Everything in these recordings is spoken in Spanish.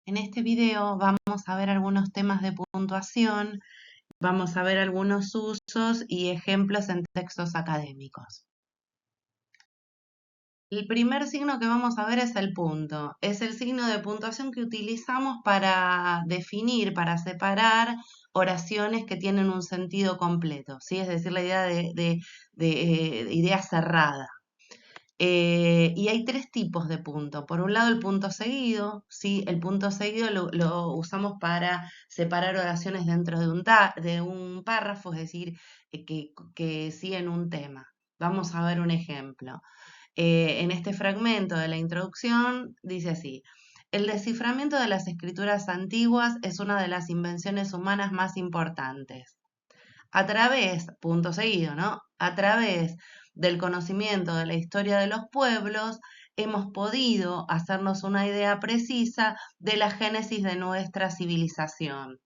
En este video vamos a ver algunos temas de puntuación, vamos a ver algunos usos y ejemplos en textos académicos. El primer signo que vamos a ver es el punto. Es el signo de puntuación que utilizamos para definir, para separar oraciones que tienen un sentido completo, ¿sí? Es decir, la idea de idea cerrada. Y hay tres tipos de punto. Por un lado, el punto seguido, ¿sí? El punto seguido lo usamos para separar oraciones dentro de un párrafo, es decir, que siguen un tema. Vamos a ver un ejemplo. En este fragmento de la introducción dice así: el desciframiento de las escrituras antiguas es una de las invenciones humanas más importantes. A través, punto seguido, ¿no? A través del conocimiento de la historia de los pueblos, hemos podido hacernos una idea precisa de la génesis de nuestra civilización.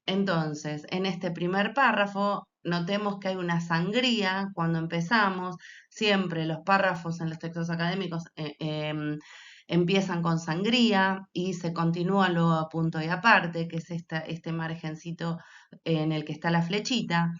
Entonces, en este primer párrafo, notemos que hay una sangría cuando empezamos. Siempre los párrafos en los textos académicos empiezan con sangría y se continúa luego a punto y aparte, que es este margencito en el que está la flechita.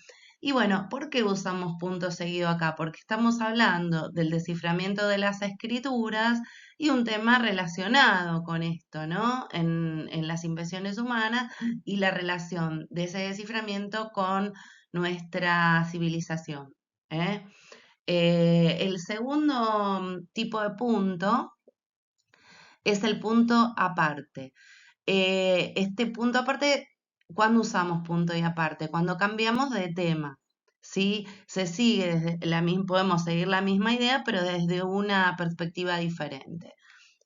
Y bueno, ¿por qué usamos punto seguido acá? Porque estamos hablando del desciframiento de las escrituras y un tema relacionado con esto, ¿no? En las invenciones humanas y la relación de ese desciframiento con nuestra civilización. ¿eh? El segundo tipo de punto es el punto aparte. Este punto aparte, ¿cuándo usamos punto y aparte? Cuando cambiamos de tema. ¿Sí? Se sigue desde podemos seguir la misma idea, pero desde una perspectiva diferente.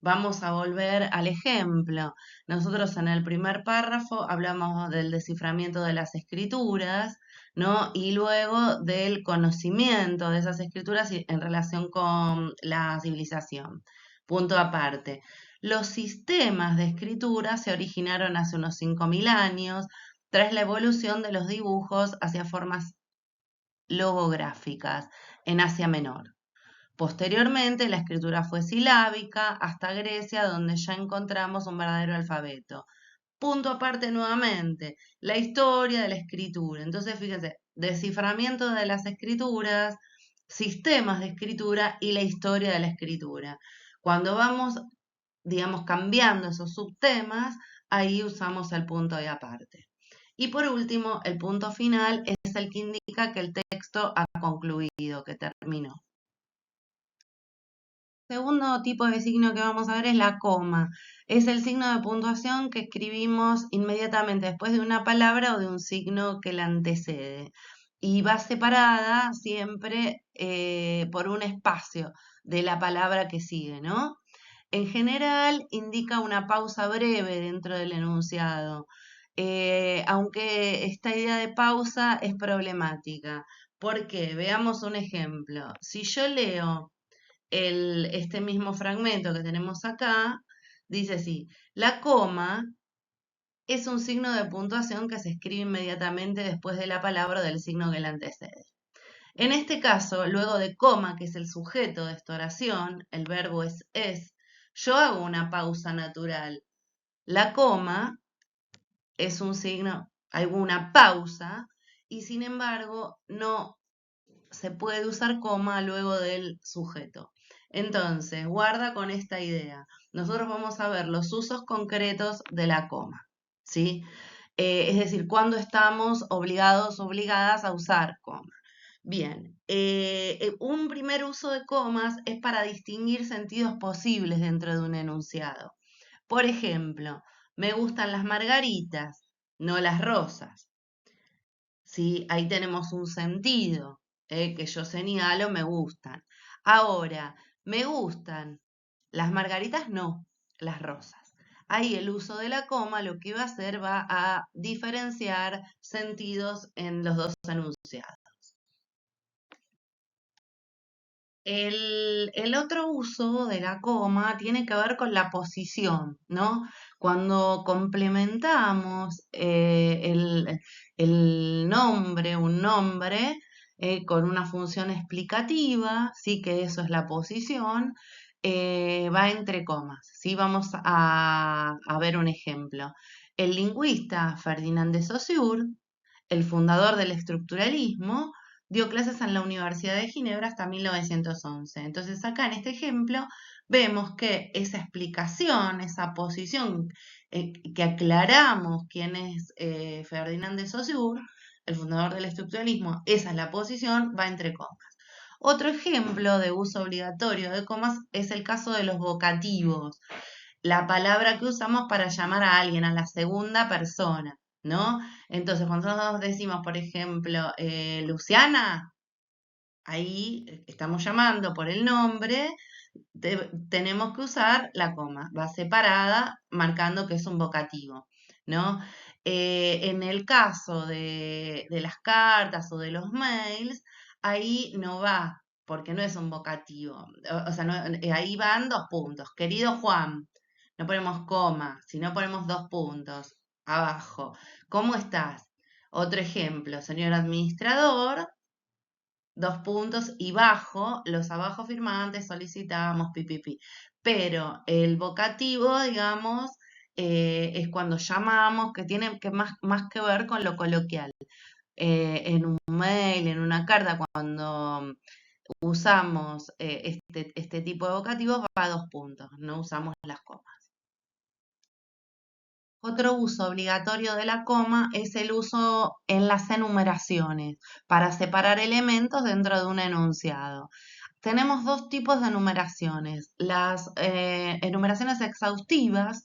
Vamos a volver al ejemplo. Nosotros en el primer párrafo hablamos del desciframiento de las escrituras, ¿no? Y luego del conocimiento de esas escrituras en relación con la civilización. Punto aparte. Los sistemas de escritura se originaron hace unos 5.000 años tras la evolución de los dibujos hacia formas logográficas en Asia Menor. Posteriormente, la escritura fue silábica hasta Grecia, donde ya encontramos un verdadero alfabeto. Punto aparte nuevamente, la historia de la escritura. Entonces, fíjense, desciframiento de las escrituras, sistemas de escritura y la historia de la escritura. Cuando vamos, digamos, cambiando esos subtemas, ahí usamos el punto y aparte. Y por último, el punto final es el que indica que el texto ha concluido, que terminó. Segundo tipo de signo que vamos a ver es la coma. Es el signo de puntuación que escribimos inmediatamente después de una palabra o de un signo que la antecede. Y va separada siempre por un espacio de la palabra que sigue, ¿no? En general indica una pausa breve dentro del enunciado, aunque esta idea de pausa es problemática. ¿Por qué? Veamos un ejemplo. Si yo leo este mismo fragmento que tenemos acá, dice así: la coma es un signo de puntuación que se escribe inmediatamente después de la palabra o del signo que la antecede. En este caso, luego de coma, que es el sujeto de esta oración, el verbo es, yo hago una pausa natural. La coma es un signo, hay una pausa, y sin embargo no se puede usar coma luego del sujeto. Entonces, guarda con esta idea. Nosotros vamos a ver los usos concretos de la coma, ¿sí? Es decir, cuando estamos obligados, obligadas a usar coma. Bien, un primer uso de comas es para distinguir sentidos posibles dentro de un enunciado. Por ejemplo, me gustan las margaritas, no las rosas. ¿Sí? Ahí tenemos un sentido que yo señalo, me gustan. Ahora, me gustan las margaritas, no, las rosas. Ahí el uso de la coma lo que va a hacer va a diferenciar sentidos en los dos enunciados. El otro uso de la coma tiene que ver con la posición, ¿no? Cuando complementamos el nombre, un nombre, con una función explicativa, sí que eso es la posición, va entre comas, ¿sí? Vamos a ver un ejemplo. El lingüista Ferdinand de Saussure, el fundador del estructuralismo, dio clases en la Universidad de Ginebra hasta 1911. Entonces acá en este ejemplo vemos que esa explicación, esa posición que aclaramos quién es Ferdinand de Saussure, el fundador del estructuralismo, esa es la posición, va entre comas. Otro ejemplo de uso obligatorio de comas es el caso de los vocativos, la palabra que usamos para llamar a alguien, a la segunda persona, ¿no? Entonces, cuando nosotros decimos, por ejemplo, Luciana, ahí estamos llamando por el nombre, tenemos que usar la coma, va separada, marcando que es un vocativo, ¿no? En el caso de las cartas o de los mails, ahí no va, porque no es un vocativo. O sea, ahí van 2 puntos. Querido Juan, no ponemos coma, sino ponemos 2 puntos abajo. ¿Cómo estás? Otro ejemplo, señor administrador, 2 puntos y bajo, los abajo firmantes solicitamos, pipipi. Pero el vocativo, digamos, es cuando llamamos, que tiene más que ver con lo coloquial. En un mail, en una carta, cuando usamos este tipo de vocativos, va a 2 puntos, no usamos las comas. Otro uso obligatorio de la coma es el uso en las enumeraciones, para separar elementos dentro de un enunciado. Tenemos 2 tipos de enumeraciones. Las enumeraciones exhaustivas,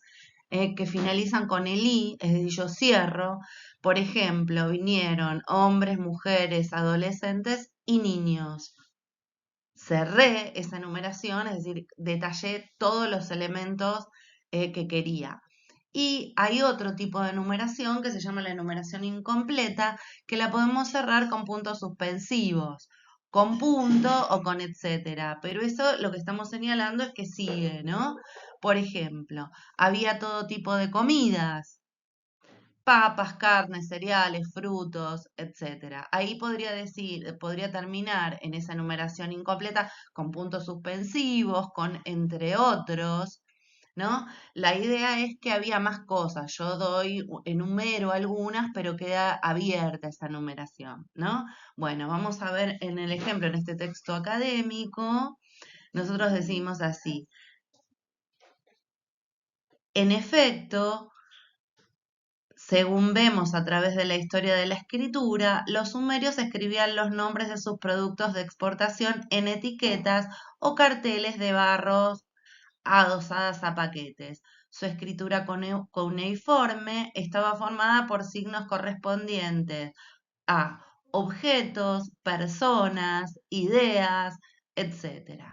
que finalizan con el i, es decir, yo cierro. Por ejemplo, vinieron hombres, mujeres, adolescentes y niños. Cerré esa enumeración, es decir, detallé todos los elementos que quería. Y hay otro tipo de enumeración que se llama la enumeración incompleta, que la podemos cerrar con puntos suspensivos, con punto o con etcétera. Pero eso lo que estamos señalando es que sigue, ¿no? Por ejemplo, había todo tipo de comidas, papas, carnes, cereales, frutos, etcétera. Ahí podría terminar en esa enumeración incompleta con puntos suspensivos, con entre otros, ¿no? La idea es que había más cosas. Yo enumero algunas, pero queda abierta esa numeración, ¿no? Bueno, vamos a ver en el ejemplo, en este texto académico, nosotros decimos así. En efecto, según vemos a través de la historia de la escritura, los sumerios escribían los nombres de sus productos de exportación en etiquetas o carteles de barro adosadas a paquetes. Su escritura cuneiforme estaba formada por signos correspondientes a objetos, personas, ideas, etc.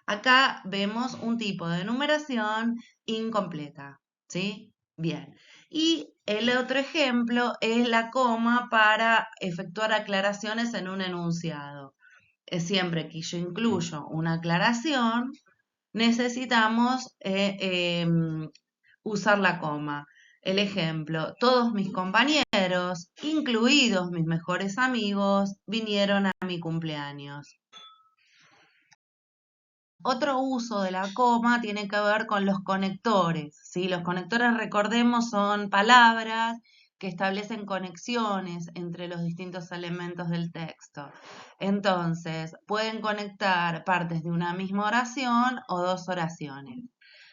Acá vemos un tipo de numeración incompleta, ¿sí? Bien. Y el otro ejemplo es la coma para efectuar aclaraciones en un enunciado. Es siempre que yo incluyo una aclaración, necesitamos usar la coma. El ejemplo, todos mis compañeros, incluidos mis mejores amigos, vinieron a mi cumpleaños. Otro uso de la coma tiene que ver con los conectores, ¿sí? Los conectores, recordemos, son palabras que establecen conexiones entre los distintos elementos del texto. Entonces, pueden conectar partes de una misma oración o 2 oraciones.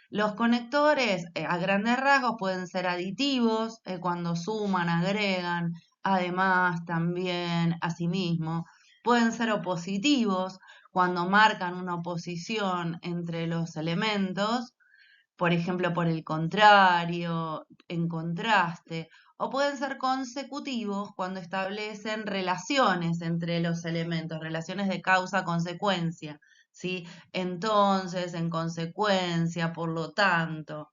Los conectores, a grandes rasgos, pueden ser aditivos, cuando suman, agregan, además, también, asimismo. Pueden ser opositivos, cuando marcan una oposición entre los elementos, por ejemplo, por el contrario, en contraste. O pueden ser consecutivos cuando establecen relaciones entre los elementos, relaciones de causa-consecuencia, ¿sí? Entonces, en consecuencia, por lo tanto.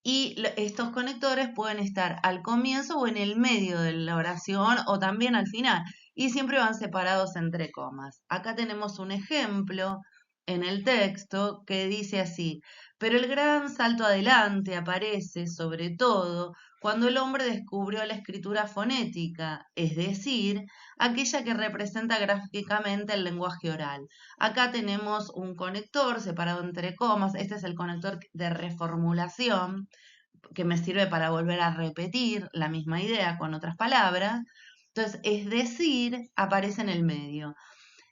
Y estos conectores pueden estar al comienzo o en el medio de la oración o también al final. Y siempre van separados entre comas. Acá tenemos un ejemplo en el texto que dice así: pero el gran salto adelante aparece, sobre todo, cuando el hombre descubrió la escritura fonética, es decir, aquella que representa gráficamente el lenguaje oral. Acá tenemos un conector separado entre comas. Este es el conector de reformulación, que me sirve para volver a repetir la misma idea con otras palabras. Entonces, es decir, aparece en el medio.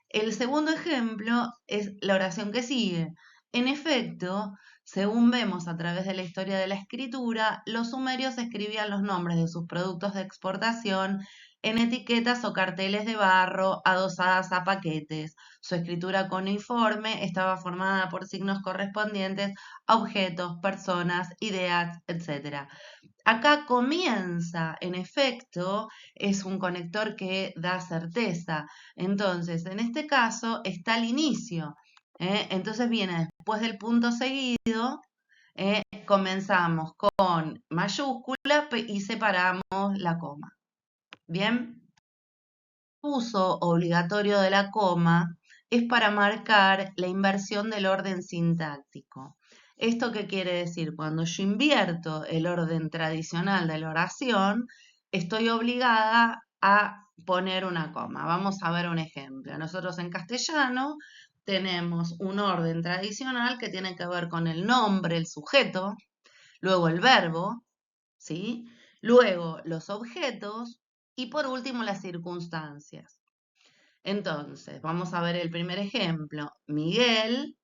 El segundo ejemplo es la oración que sigue. En efecto, según vemos a través de la historia de la escritura, los sumerios escribían los nombres de sus productos de exportación en etiquetas o carteles de barro adosadas a paquetes. Su escritura cuneiforme estaba formada por signos correspondientes a objetos, personas, ideas, etc. Acá comienza, en efecto, es un conector que da certeza. Entonces, en este caso está al inicio. Entonces viene después del punto seguido, comenzamos con mayúscula y separamos la coma. Bien. El uso obligatorio de la coma es para marcar la inversión del orden sintáctico. ¿Esto qué quiere decir? Cuando yo invierto el orden tradicional de la oración, estoy obligada a poner una coma. Vamos a ver un ejemplo. Nosotros en castellano tenemos un orden tradicional que tiene que ver con el nombre, el sujeto, luego el verbo, ¿sí? Luego los objetos y por último las circunstancias. Entonces, vamos a ver el primer ejemplo. Miguel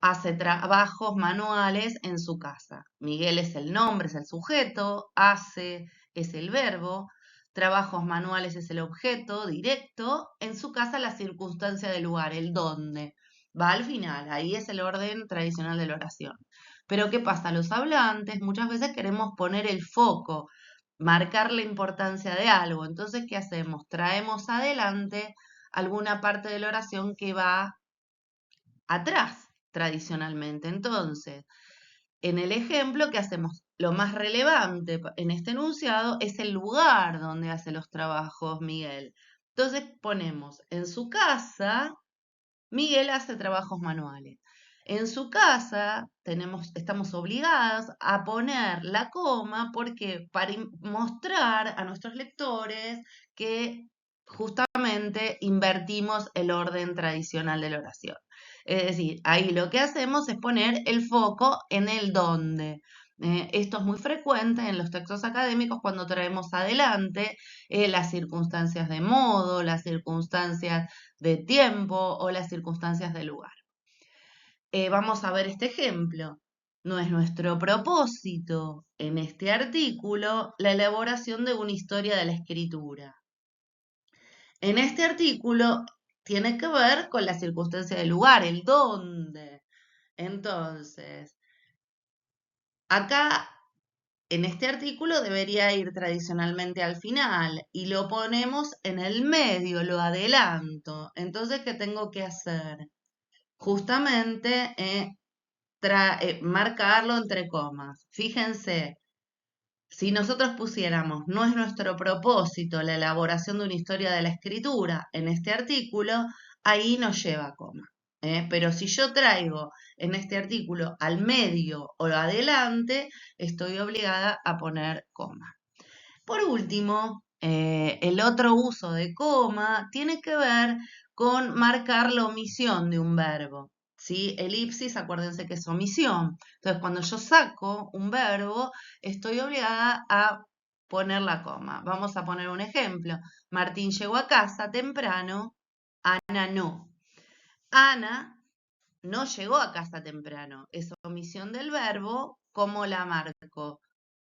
hace trabajos manuales en su casa. Miguel es el nombre, es el sujeto, hace es el verbo, trabajos manuales es el objeto directo, en su casa la circunstancia del lugar, el dónde. Va al final, ahí es el orden tradicional de la oración. Pero ¿qué pasa? Los hablantes muchas veces queremos poner el foco, marcar la importancia de algo. Entonces, ¿qué hacemos? Traemos adelante alguna parte de la oración que va atrás tradicionalmente. Entonces, en el ejemplo que hacemos, lo más relevante en este enunciado es el lugar donde hace los trabajos Miguel. Entonces ponemos, en su casa, Miguel hace trabajos manuales. En su casa estamos obligadas a poner la coma porque para mostrar a nuestros lectores que justamente invertimos el orden tradicional de la oración. Es decir, ahí lo que hacemos es poner el foco en el dónde. Esto es muy frecuente en los textos académicos cuando traemos adelante las circunstancias de modo, las circunstancias de tiempo o las circunstancias de lugar. Vamos a ver este ejemplo. No es nuestro propósito en este artículo la elaboración de una historia de la escritura. En este artículo tiene que ver con la circunstancia del lugar, el dónde. Entonces, acá en este artículo debería ir tradicionalmente al final y lo ponemos en el medio, lo adelanto. Entonces, ¿qué tengo que hacer? Justamente marcarlo entre comas. Fíjense, si nosotros pusiéramos, no es nuestro propósito la elaboración de una historia de la escritura en este artículo, ahí nos lleva coma. Pero si yo traigo en este artículo al medio o adelante, estoy obligada a poner coma. Por último, el otro uso de coma tiene que ver con marcar la omisión de un verbo. ¿Sí? Elipsis, acuérdense que es omisión. Entonces, cuando yo saco un verbo, estoy obligada a poner la coma. Vamos a poner un ejemplo. Martín llegó a casa temprano, Ana no. Ana no llegó a casa temprano. Es omisión del verbo, ¿cómo la marco?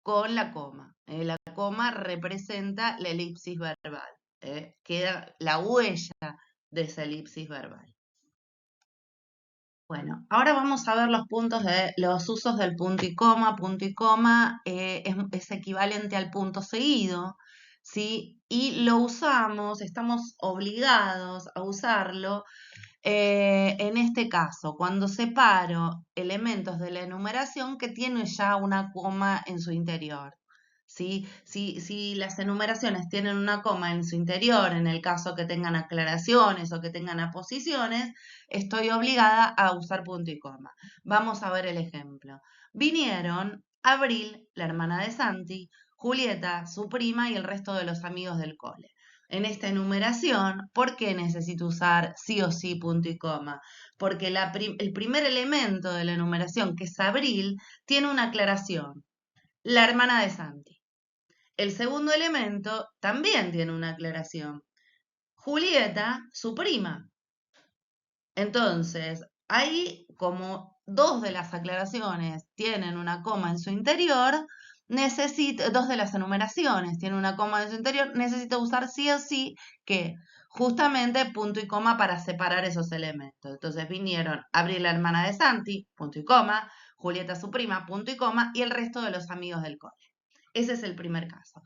Con la coma. La coma representa la elipsis verbal. Queda la huella de esa elipsis verbal. Bueno, ahora vamos a ver los puntos de los usos del punto y coma. Punto y coma es equivalente al punto seguido, ¿sí? Y lo usamos, estamos obligados a usarlo en este caso, cuando separo elementos de la enumeración que tienen ya una coma en su interior, ¿sí? Si las enumeraciones tienen una coma en su interior, en el caso que tengan aclaraciones o que tengan aposiciones, estoy obligada a usar punto y coma. Vamos a ver el ejemplo. Vinieron Abril, la hermana de Santi, Julieta, su prima y el resto de los amigos del cole. En esta enumeración, ¿por qué necesito usar sí o sí punto y coma? Porque el primer elemento de la enumeración, que es Abril, tiene una aclaración, la hermana de Santi. El segundo elemento también tiene una aclaración, Julieta, su prima. Entonces, ahí como dos de las aclaraciones tienen una coma en su interior, dos de las enumeraciones tienen una coma en su interior, necesito usar sí o sí que justamente punto y coma para separar esos elementos. Entonces vinieron Abril, la hermana de Santi, punto y coma, Julieta, su prima, punto y coma, y el resto de los amigos del cole. Ese es el primer caso.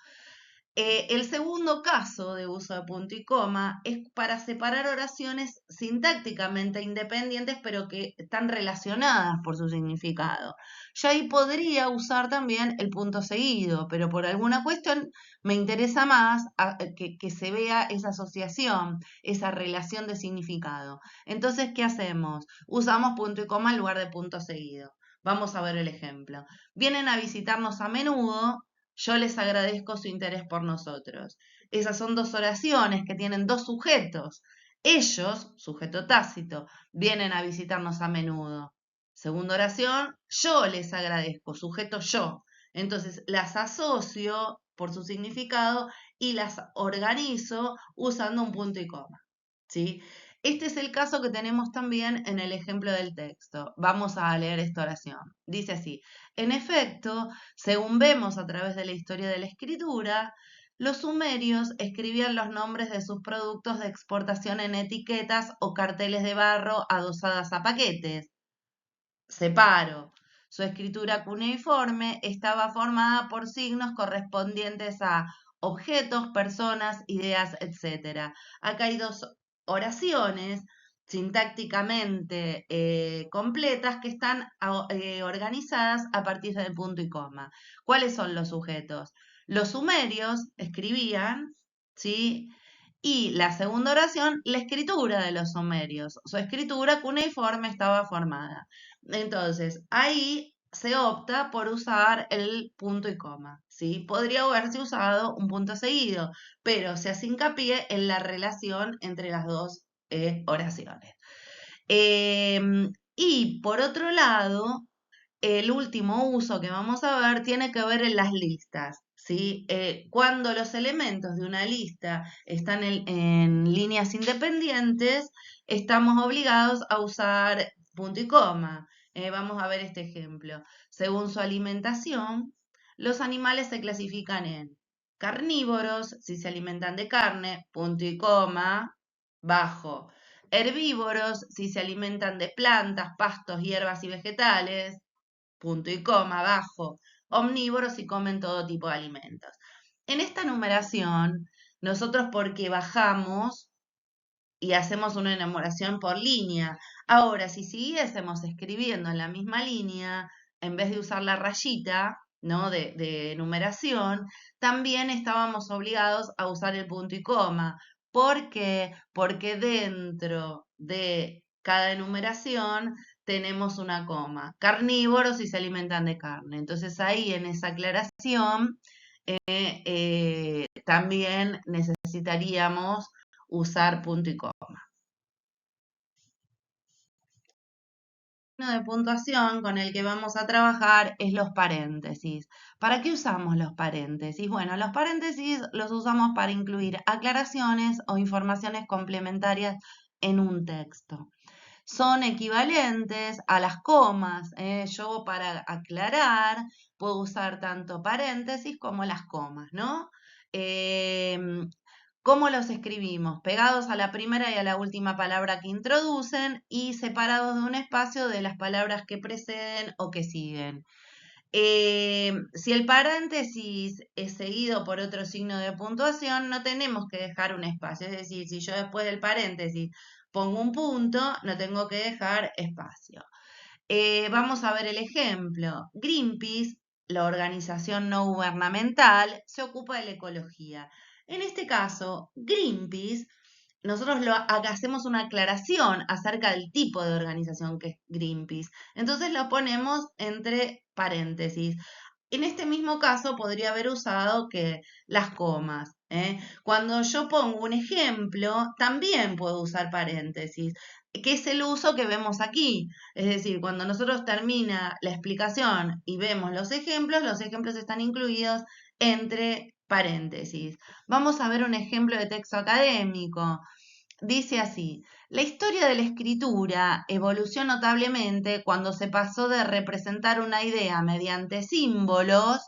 El segundo caso de uso de punto y coma es para separar oraciones sintácticamente independientes, pero que están relacionadas por su significado. Yo ahí podría usar también el punto seguido, pero por alguna cuestión me interesa más que se vea esa asociación, esa relación de significado. Entonces, ¿qué hacemos? Usamos punto y coma en lugar de punto seguido. Vamos a ver el ejemplo. Vienen a visitarnos a menudo. Yo les agradezco su interés por nosotros. Esas son dos oraciones que tienen dos sujetos. Ellos, sujeto tácito, vienen a visitarnos a menudo. Segunda oración, yo les agradezco, sujeto yo. Entonces las asocio por su significado y las organizo usando un punto y coma. ¿Sí? Este es el caso que tenemos también en el ejemplo del texto. Vamos a leer esta oración. Dice así: en efecto, según vemos a través de la historia de la escritura, los sumerios escribían los nombres de sus productos de exportación en etiquetas o carteles de barro adosadas a paquetes. Separo. Su escritura cuneiforme estaba formada por signos correspondientes a objetos, personas, ideas, etc. Acá hay dos oraciones sintácticamente completas que están organizadas a partir del punto y coma. ¿Cuáles son los sujetos? Los sumerios escribían, ¿sí? Y la segunda oración, la escritura de los sumerios. Su escritura cuneiforme estaba formada. Entonces, ahí se opta por usar el punto y coma, ¿sí? Podría haberse usado un punto seguido, pero se hace hincapié en la relación entre las dos oraciones. Y por otro lado, el último uso que vamos a ver tiene que ver en las listas, ¿sí? Cuando los elementos de una lista están en líneas independientes, estamos obligados a usar punto y coma. Vamos a ver este ejemplo. Según su alimentación, los animales se clasifican en carnívoros, si se alimentan de carne, punto y coma, bajo. Herbívoros, si se alimentan de plantas, pastos, hierbas y vegetales, punto y coma, abajo. Omnívoros y comen todo tipo de alimentos. En esta numeración, nosotros porque bajamos y hacemos una enumeración por línea. Ahora, si siguiésemos escribiendo en la misma línea, en vez de usar la rayita, ¿no? de numeración, también estábamos obligados a usar el punto y coma. ¿Por qué? Porque dentro de cada enumeración tenemos una coma. Carnívoros y se alimentan de carne. Entonces ahí en esa aclaración también necesitaríamos usar punto y coma. El signo de puntuación con el que vamos a trabajar es los paréntesis. ¿Para qué usamos los paréntesis? Bueno, los paréntesis los usamos para incluir aclaraciones o informaciones complementarias en un texto. Son equivalentes a las comas. Yo para aclarar puedo usar tanto paréntesis como las comas, ¿no? ¿Cómo los escribimos? Pegados a la primera y a la última palabra que introducen y separados de un espacio de las palabras que preceden o que siguen. Si el paréntesis es seguido por otro signo de puntuación, no tenemos que dejar un espacio. Es decir, si yo después del paréntesis pongo un punto, no tengo que dejar espacio. Vamos a ver el ejemplo. Greenpeace la organización no gubernamental, se ocupa de la ecología. En este caso, Greenpeace, nosotros acá hacemos una aclaración acerca del tipo de organización que es Greenpeace. Entonces lo ponemos entre paréntesis. En este mismo caso podría haber usado que las comas. Cuando yo pongo un ejemplo, también puedo usar paréntesis, que es el uso que vemos aquí. Es decir, cuando nosotros termina la explicación y vemos los ejemplos están incluidos entre paréntesis. Vamos a ver un ejemplo de texto académico. Dice así, la historia de la escritura evolucionó notablemente cuando se pasó de representar una idea mediante símbolos,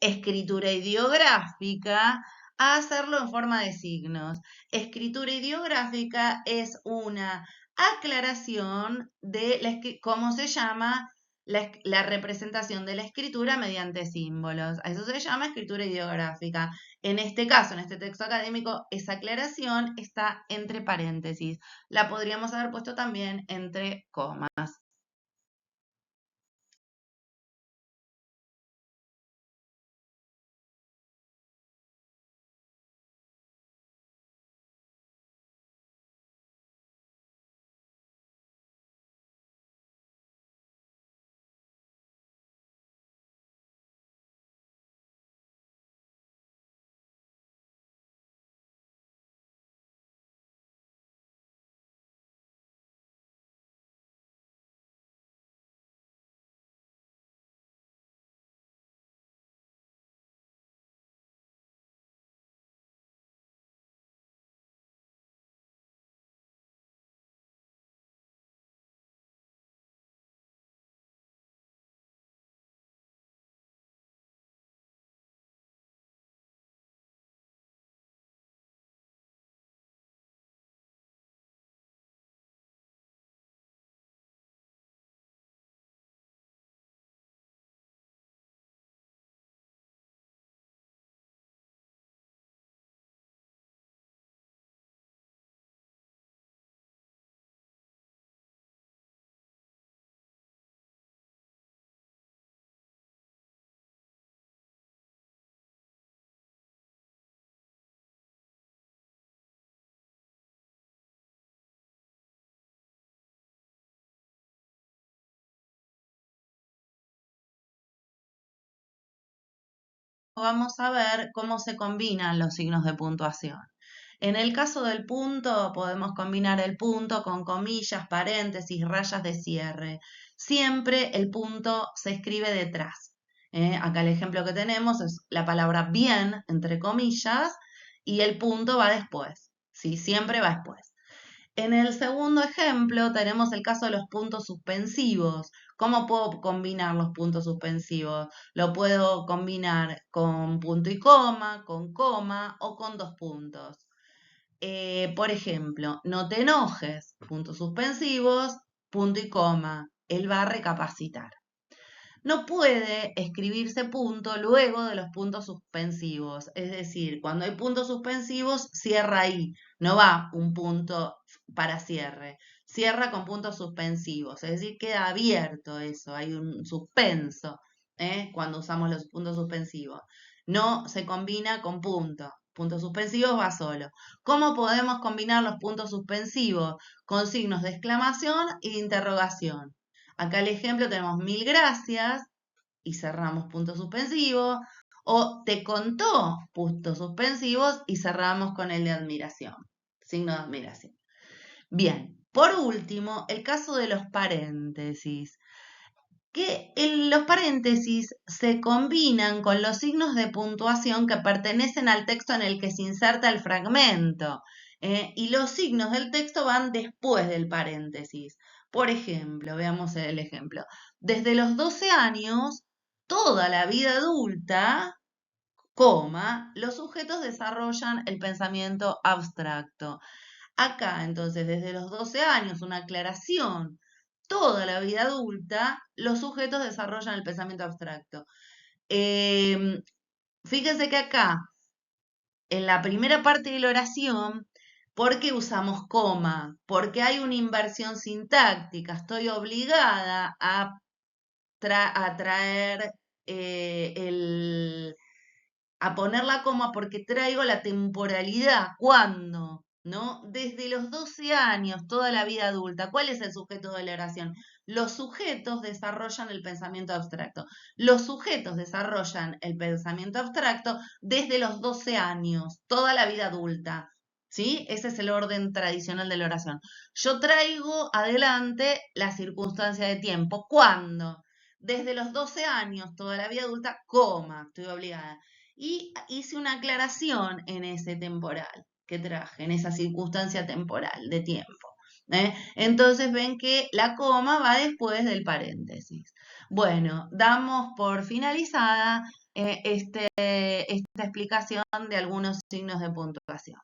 escritura ideográfica, a hacerlo en forma de signos. Escritura ideográfica es una aclaración de cómo se llama la representación de la escritura mediante símbolos. A eso se llama escritura ideográfica. En este caso, en este texto académico, esa aclaración está entre paréntesis. La podríamos haber puesto también entre comas. Vamos a ver cómo se combinan los signos de puntuación. En el caso del punto, podemos combinar el punto con comillas, paréntesis, rayas de cierre. Siempre el punto se escribe detrás. Acá el ejemplo que tenemos es la palabra bien, entre comillas, y el punto va después. ¿Sí? Siempre va después. En el segundo ejemplo tenemos el caso de los puntos suspensivos. ¿Cómo puedo combinar los puntos suspensivos? Lo puedo combinar con punto y coma o con dos puntos. Por ejemplo, no te enojes, puntos suspensivos, punto y coma. Él va a recapacitar. No puede escribirse punto luego de los puntos suspensivos. Es decir, cuando hay puntos suspensivos, cierra ahí. No va un punto para cierre. Cierra con puntos suspensivos. Es decir, queda abierto eso. Hay un suspenso cuando usamos los puntos suspensivos. No se combina con puntos. Puntos suspensivos va solo. ¿Cómo podemos combinar los puntos suspensivos? Con signos de exclamación y de interrogación. Acá el ejemplo tenemos mil gracias y cerramos punto suspensivo. O te contó puntos suspensivos y cerramos con el de admiración. Signo de admiración. Bien, por último, el caso de los paréntesis. Que los paréntesis se combinan con los signos de puntuación que pertenecen al texto en el que se inserta el fragmento. Y los signos del texto van después del paréntesis. Por ejemplo, veamos el ejemplo. Desde los 12 años, toda la vida adulta, los sujetos desarrollan el pensamiento abstracto. Acá, entonces, desde los 12 años, una aclaración. Toda la vida adulta, los sujetos desarrollan el pensamiento abstracto. Fíjense que acá, en la primera parte de la oración, ¿por qué usamos coma? Porque hay una inversión sintáctica. Estoy obligada a traer a poner la coma porque traigo la temporalidad. ¿Cuándo? ¿No? Desde los 12 años, toda la vida adulta. ¿Cuál es el sujeto de la oración? Los sujetos desarrollan el pensamiento abstracto. Los sujetos desarrollan el pensamiento abstracto desde los 12 años, toda la vida adulta. ¿Sí? Ese es el orden tradicional de la oración. Yo traigo adelante la circunstancia de tiempo. ¿Cuándo? Desde los 12 años, toda la vida adulta, coma, estoy obligada. Y hice una aclaración en ese temporal que traje, en esa circunstancia temporal de tiempo. Entonces ven que la coma va después del paréntesis. Bueno, damos por finalizada esta explicación de algunos signos de puntuación.